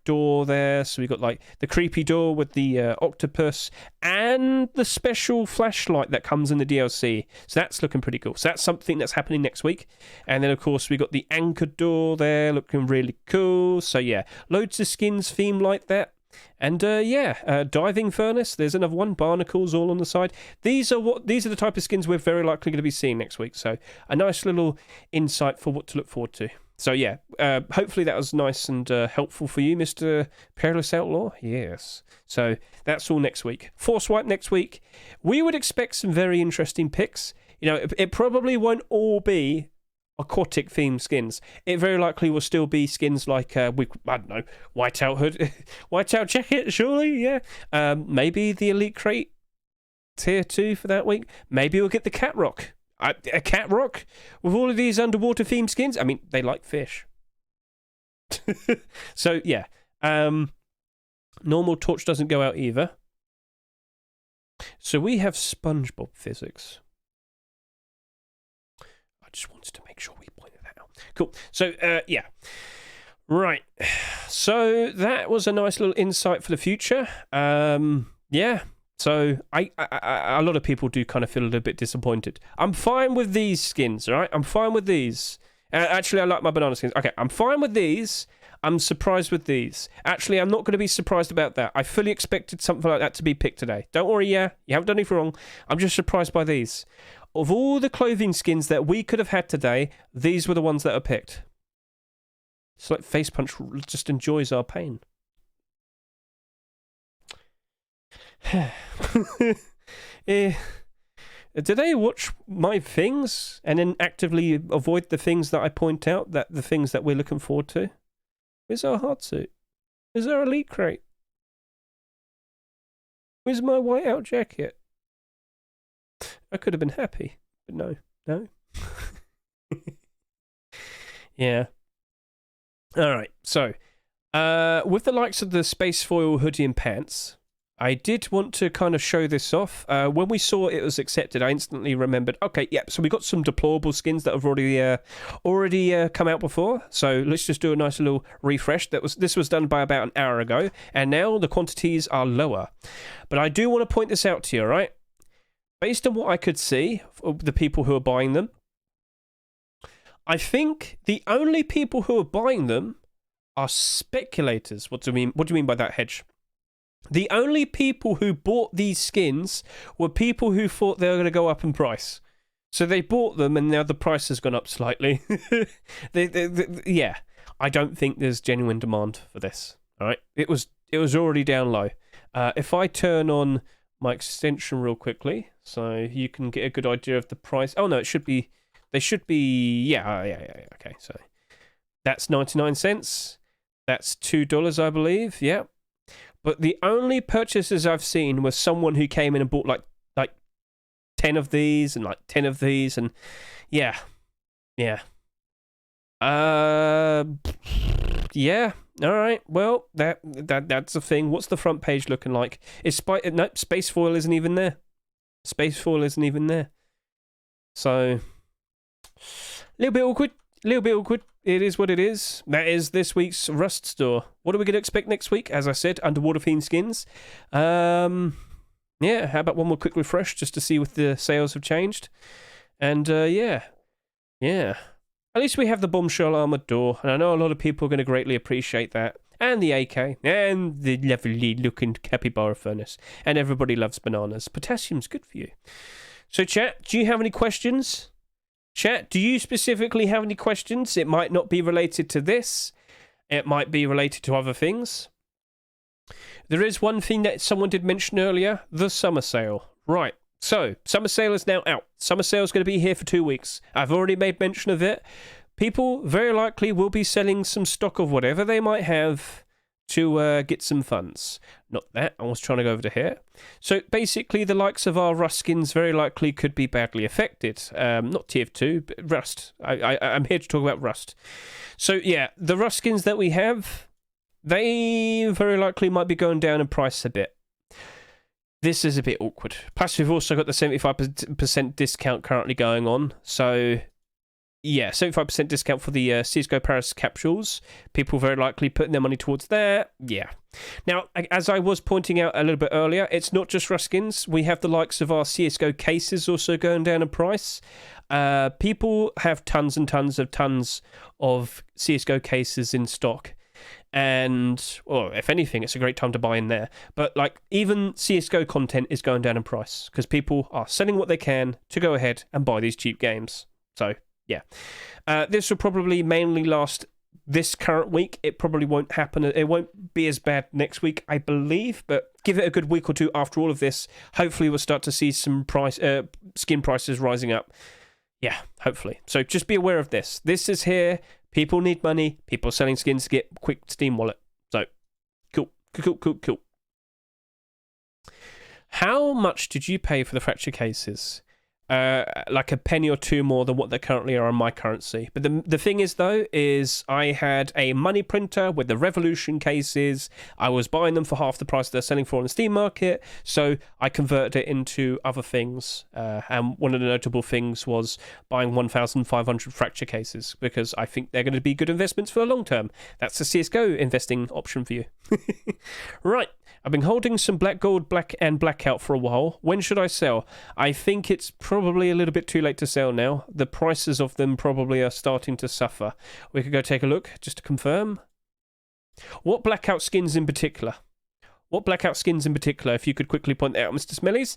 door there. So we got like the creepy door with the octopus and the special flashlight that comes in the DLC. So that's looking pretty cool. So that's something that's happening next week. And then of course we got the anchor door there looking really cool. So yeah, loads of skins themed like that. And diving furnace. There's another one. Barnacles all on the side. These are the type of skins we're very likely going to be seeing next week. So a nice little insight for what to look forward to. So yeah, hopefully that was nice and helpful for you, Mr. Perilous Outlaw. Yes. So that's all next week. Force Wipe next week. We would expect some very interesting picks. It probably won't all be aquatic themed skins. It very likely will still be skins like I don't know, whiteout hood, whiteout jacket, surely, yeah. Maybe the Elite Crate tier 2 for that week. Maybe we'll get the Cat Rock. A Cat Rock with all of these underwater themed skins. I mean, they like fish. So yeah. Normal torch doesn't go out either. So we have SpongeBob physics. I just wanted to make sure we pointed that out. Cool. So, yeah. Right. So that was a nice little insight for the future. Yeah. So a lot of people do kind of feel a little bit disappointed. I'm fine with these skins, all right? I'm fine with these. Actually, I like my banana skins. Okay, I'm fine with these. I'm surprised with these. Actually, I'm not going to be surprised about that. I fully expected something like that to be picked today. Don't worry, yeah. You haven't done anything wrong. I'm just surprised by these. Of all the clothing skins that we could have had today, these were the ones that are picked. It's like Face Punch just enjoys our pain. Do they watch my things and then actively avoid the things that I point out, that the things that we're looking forward to? Where's our hard suit? Is our Elite Crate? Where's my whiteout jacket? I could have been happy, but no. Yeah. All right. So, with the likes of the space foil hoodie and pants, I did want to kind of show this off. When we saw it was accepted, I instantly remembered, okay, yeah, so we got some deplorable skins that have already come out before. So let's just do a nice little refresh. This was done by about an hour ago, and now the quantities are lower. But I do want to point this out to you, all right? Based on what I could see of the people who are buying them, I think the only people who are buying them are speculators. What do you mean by that, Hedge? The only people who bought these skins were people who thought they were going to go up in price. So they bought them and now the price has gone up slightly. Yeah, I don't think there's genuine demand for this. All right, it was already down low. If I turn on my extension real quickly, so you can get a good idea of the price. Oh no, it should be They should be, yeah. Okay, so that's 99 cents. That's $2, I believe. Yeah. But the only purchases I've seen was someone who came in and bought like 10 of these and like 10 of these, and yeah. Yeah. All right. Well, that's a thing. What's the front page looking like? Nope, space foil isn't even there. Space foil isn't even there. So, a little bit awkward. It is what it is. That is this week's Rust store. What are we going to expect next week? As I said, Underwater Fiend skins. Yeah, how about one more quick refresh just to see if the sales have changed? And, yeah. At least we have the bombshell armored door, and I know a lot of people are going to greatly appreciate that. And the AK, and the lovely looking capybara furnace. And everybody loves bananas. Potassium's good for you. So, chat, do you have any questions? Chat, do you specifically have any questions? It might not be related to this. It might be related to other things. There is one thing that someone did mention earlier, the summer sale. Right, so summer sale is now out. Summer sale is going to be here for 2 weeks. I've already made mention of it. People very likely will be selling some stock of whatever they might have to get some funds. Not that, I was trying to go over to here. So basically the likes of our Rust skins very likely could be badly affected. Not TF2, but Rust. I'm here to talk about Rust. So yeah, the Rust skins that we have, they very likely might be going down in price a bit. This is a bit awkward. Plus we've also got the 75% discount currently going on. So yeah, 75% discount for the CSGO Paris capsules. People very likely putting their money towards that. Yeah. Now, as I was pointing out a little bit earlier, it's not just Rust skins. We have the likes of our CSGO cases also going down in price. People have tons of CSGO cases in stock. And, well, if anything, it's a great time to buy in there. But, like, even CSGO content is going down in price because people are selling what they can to go ahead and buy these cheap games. So, yeah. This will probably mainly last this current week. It probably won't happen. It won't be as bad next week, I believe. But give it a good week or two after all of this. Hopefully, we'll start to see some skin prices rising up. Yeah, hopefully. So just be aware of this. This is here. People need money. People are selling skins to get quick Steam wallet. So, cool. How much did you pay for the fracture cases? Like a penny or two more than what they currently are on my currency. But the thing is, though, is I had a money printer with the Revolution cases. I was buying them for half the price they're selling for on the Steam market, so I converted it into other things. And one of the notable things was buying 1,500 fracture cases, because I think they're going to be good investments for the long term. That's a CSGO investing option for you. Right. I've been holding some black gold, black and blackout for a while. When should I sell? I think it's probably a little bit too late to sell now. The prices of them probably are starting to suffer. We could go take a look just to confirm. What blackout skins in particular? If you could quickly point that out, Mr. Smellies.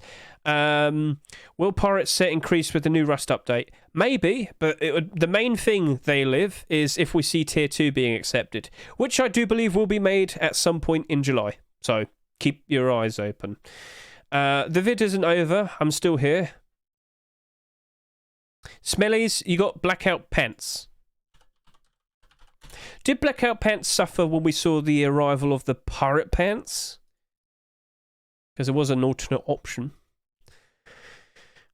Will Pirate's set increase with the new Rust update? Maybe, but the main thing they live is if we see Tier 2 being accepted, which I do believe will be made at some point in July. So keep your eyes open. The vid isn't over. I'm still here. Smellies, you got blackout pants. Did blackout pants suffer when we saw the arrival of the pirate pants? Because there was an alternate option.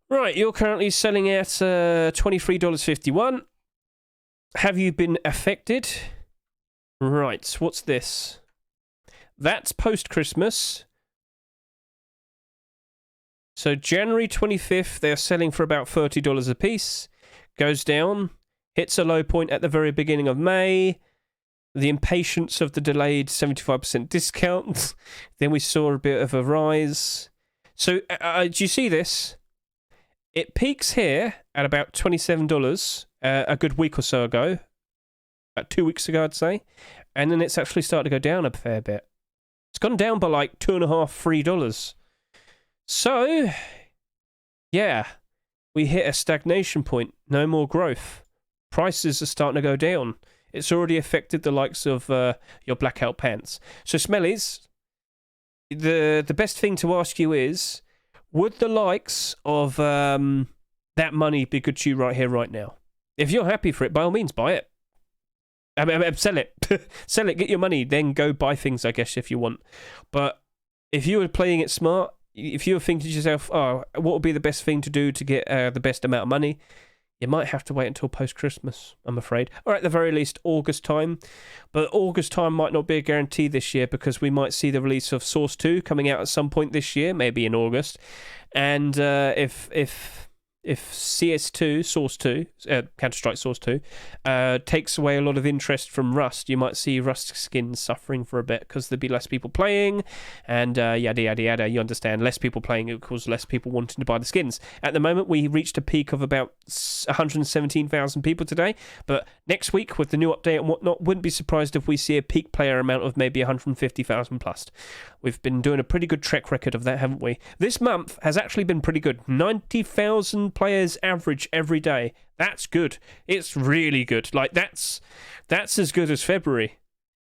Right, you're currently selling at $23.51. Have you been affected? Right, what's this? That's post-Christmas. So January 25th, they're selling for about $30 a piece. Goes down. Hits a low point at the very beginning of May. The impatience of the delayed 75% discount. Then we saw a bit of a rise. So, do you see this? It peaks here at about $27 a good week or so ago. About 2 weeks ago, I'd say. And then it's actually started to go down a fair bit. It's gone down by like $2.5, $3. So, yeah, we hit a stagnation point. No more growth. Prices are starting to go down. It's already affected the likes of your blackout pants. So, Smellies, the best thing to ask you is, would the likes of that money be good to you right here, right now. If you're happy for it, by all means, buy it. Sell it. Sell it, get your money, then go buy things, I guess, if you want. But if you were playing it smart, if you were thinking to yourself, oh, what would be the best thing to do to get the best amount of money? You might have to wait until post-Christmas, I'm afraid. Or at the very least, August time. But August time might not be a guarantee this year because we might see the release of Source 2 coming out at some point this year, maybe in August. And if CS2, Source 2, Counter-Strike Source 2, takes away a lot of interest from Rust, you might see Rust skins suffering for a bit because there'd be less people playing and yada, yada, yada. You understand, less people playing equals less people wanting to buy the skins. At the moment, we reached a peak of about 117,000 people today, but next week with the new update and whatnot, wouldn't be surprised if we see a peak player amount of maybe 150,000 plus. We've been doing a pretty good track record of that, haven't we? This month has actually been pretty good. 90,000 players average every day. That's good. It's really good. Like that's as good as February,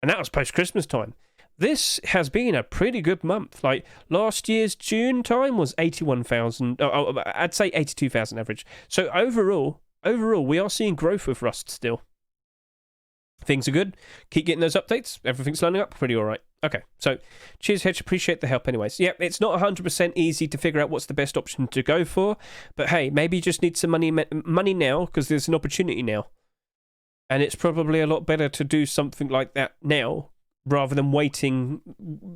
and that was post-Christmas time. This has been a pretty good month. Like last year's June time was 81,000. I'd say 82,000 average. So overall, we are seeing growth with Rust still. Things are good. Keep getting those updates. Everything's lining up pretty all right. Okay, so cheers, Hedge. Appreciate the help anyways. Yeah, it's not 100% easy to figure out what's the best option to go for, but hey, maybe you just need some money now because there's an opportunity now. And it's probably a lot better to do something like that now rather than waiting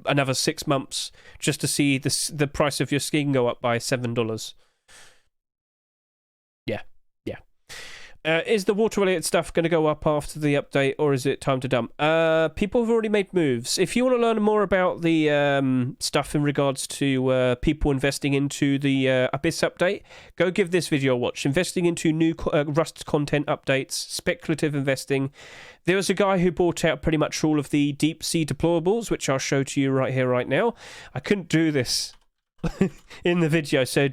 another 6 months just to see the price of your skin go up by $7. Yeah. Is the water-related stuff going to go up after the update, or is it time to dump? People have already made moves. If you want to learn more about the stuff in regards to people investing into the Abyss update, go give this video a watch. Investing into new Rust content updates, speculative investing. There was a guy who bought out pretty much all of the deep sea deplorables, which I'll show to you right here, right now. I couldn't do this in the video, so...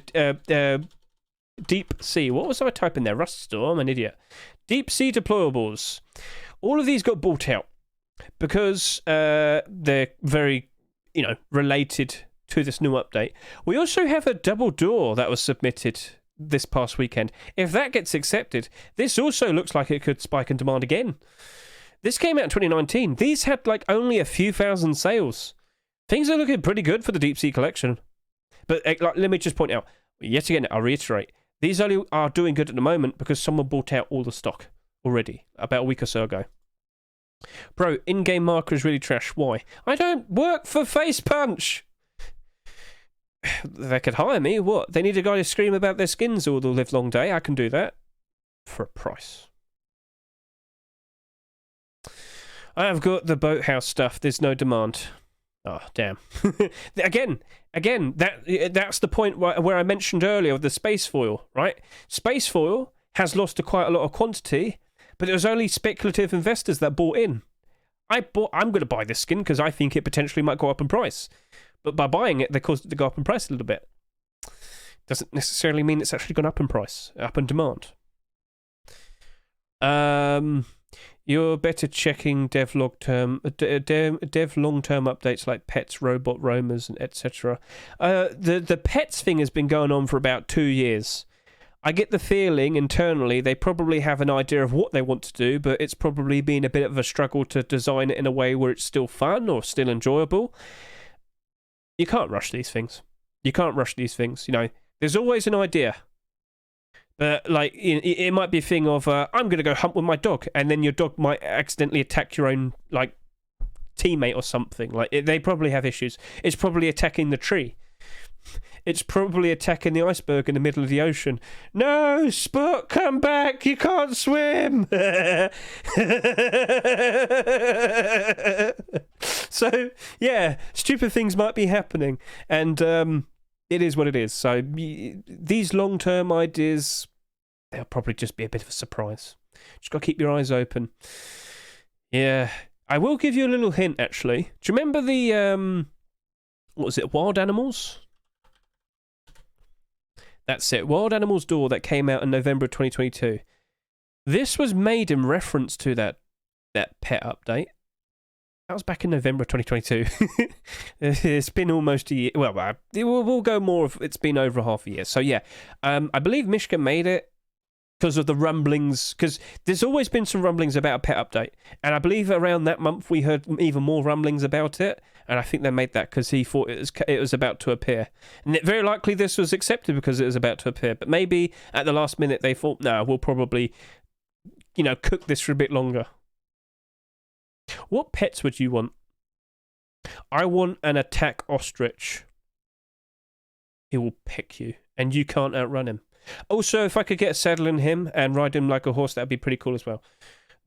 Deep sea. What was I typing there? Rust store. I'm an idiot. Deep sea deplorables. All of these got bought out because they're very, related to this new update. We also have a double door that was submitted this past weekend. If that gets accepted, this also looks like it could spike in demand again. This came out in 2019. These had only a few thousand sales. Things are looking pretty good for the Deep Sea collection. But let me just point out, yet again, I'll reiterate, these only are doing good at the moment because someone bought out all the stock already about a week or so ago. Bro, in-game marker is really trash. Why? I don't work for Face Punch! They could hire me. What? They need a guy to scream about their skins all the livelong day. I can do that. For a price. I have got the boathouse stuff. There's no demand. Oh, damn. Again, that's the point where I mentioned earlier of the space foil, right? Space foil has lost quite a lot of quantity, but it was only speculative investors that bought in. I'm going to buy this skin because I think it potentially might go up in price. But by buying it, they caused it to go up in price a little bit. Doesn't necessarily mean it's actually gone up in price, up in demand. You're better checking dev long-term updates like pets, robot roamers, and etc. The pets thing has been going on for about 2 years. I get the feeling internally they probably have an idea of what they want to do, but it's probably been a bit of a struggle to design it in a way where it's still fun or still enjoyable. You can't rush these things. There's always an idea. But, it might be a thing of, I'm going to go hunt with my dog, and then your dog might accidentally attack your own, teammate or something. They probably have issues. It's probably attacking the tree. It's probably attacking the iceberg in the middle of the ocean. No, Spook, come back! You can't swim! So, yeah, stupid things might be happening, and, it is what it is. So these long-term ideas, they'll probably just be a bit of a surprise. Just got to keep your eyes open. Yeah. I will give you a little hint, actually. Do you remember the, what was it, Wild Animals? That's it. Wild Animals door that came out in November of 2022. This was made in reference to that pet update. That was back in November 2022. It's been almost a year. Well, we'll go more if it's been over half a year. So, yeah. I believe Mishka made it because of the rumblings. Because there's always been some rumblings about a pet update. And I believe around that month we heard even more rumblings about it. And I think they made that because he thought it was about to appear. And very likely this was accepted because it was about to appear. But maybe at the last minute they thought, no, we'll probably, cook this for a bit longer. What pets would you want? I want an attack ostrich. He will pick you, and you can't outrun him. Also, if I could get a saddle in him and ride him like a horse, that'd be pretty cool as well.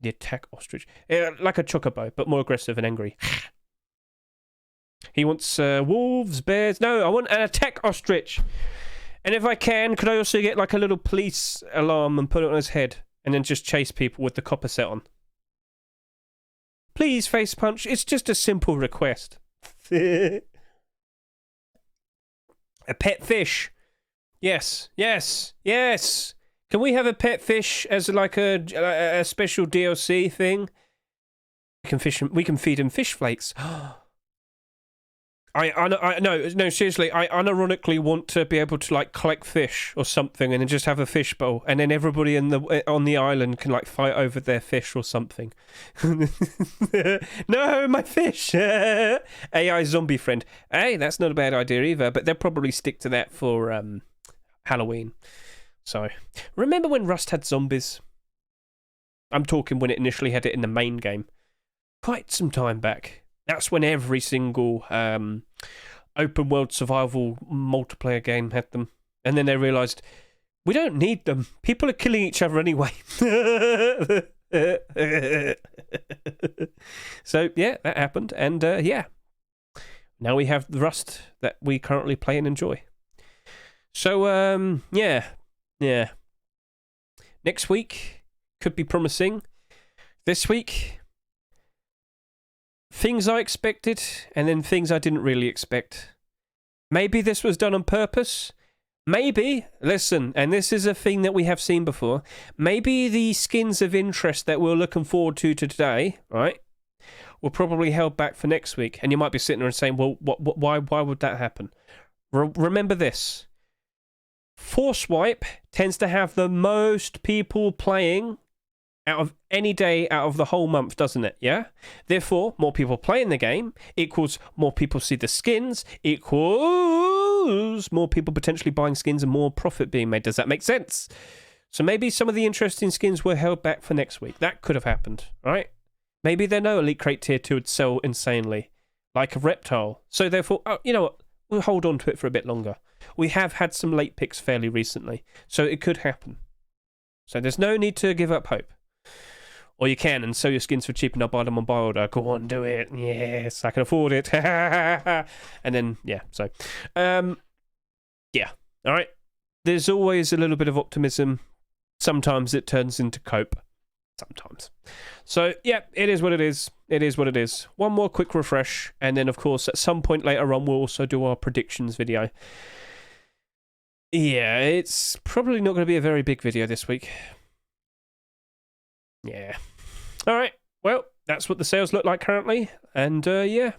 The attack ostrich. Like a chocobo, but more aggressive and angry. He wants wolves, bears. No, I want an attack ostrich. And if I can, could I also get like a little police alarm and put it on his head and then just chase people with the copper set on? Please, Face Punch. It's just a simple request. A pet fish. Yes. Can we have a pet fish as like a special DLC thing? We can feed him fish flakes. No, seriously, I unironically want to be able to like collect fish or something and then just have a fish bowl and then everybody on the island can like fight over their fish or something. No, my fish! AI zombie friend. Hey, that's not a bad idea either, but they'll probably stick to that for Halloween. So, remember when Rust had zombies? I'm talking when it initially had it in the main game. Quite some time back. That's when every single open world survival multiplayer game had them. And then they realised, we don't need them. People are killing each other anyway. So, yeah, that happened. And, yeah. Now we have the Rust that we currently play and enjoy. So, yeah. Next week could be promising. This week, things I expected, and then things I didn't really expect. Maybe this was done on purpose. Maybe, listen, and this is a thing that we have seen before, maybe the skins of interest that we're looking forward to today, right, were probably held back for next week. And you might be sitting there and saying, well, why would that happen? Remember this. Force Wipe tends to have the most people playing out of any day out of the whole month, doesn't it? Yeah? Therefore, more people playing the game equals more people see the skins, equals more people potentially buying skins and more profit being made. Does that make sense? So maybe some of the interesting skins were held back for next week. That could have happened, right? Maybe they know Elite Crate Tier 2 would sell insanely, like a reptile. So therefore, you know what? We'll hold on to it for a bit longer. We have had some late picks fairly recently, so it could happen. So there's no need to give up hope. Or you can and sell your skins for cheap and I'll buy them on buy order. Go on, do it. Yes, I can afford it. And then, yeah, so. Yeah, all right. There's always a little bit of optimism. Sometimes it turns into cope. Sometimes. So, yeah, it is what it is. It is what it is. One more quick refresh. And then, of course, at some point later on, we'll also do our predictions video. Yeah, it's probably not going to be a very big video this week. Yeah. All right. Well, that's what the sales look like currently. And, yeah.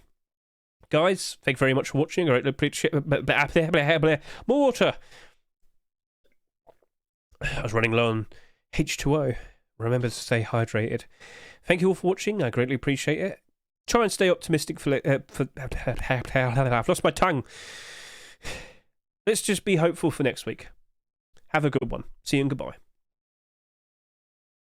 Guys, thank you very much for watching. I really appreciate it. More water. I was running low on H2O. Remember to stay hydrated. Thank you all for watching. I greatly appreciate it. Try and stay optimistic for I've lost my tongue. Let's just be hopeful for next week. Have a good one. See you and goodbye.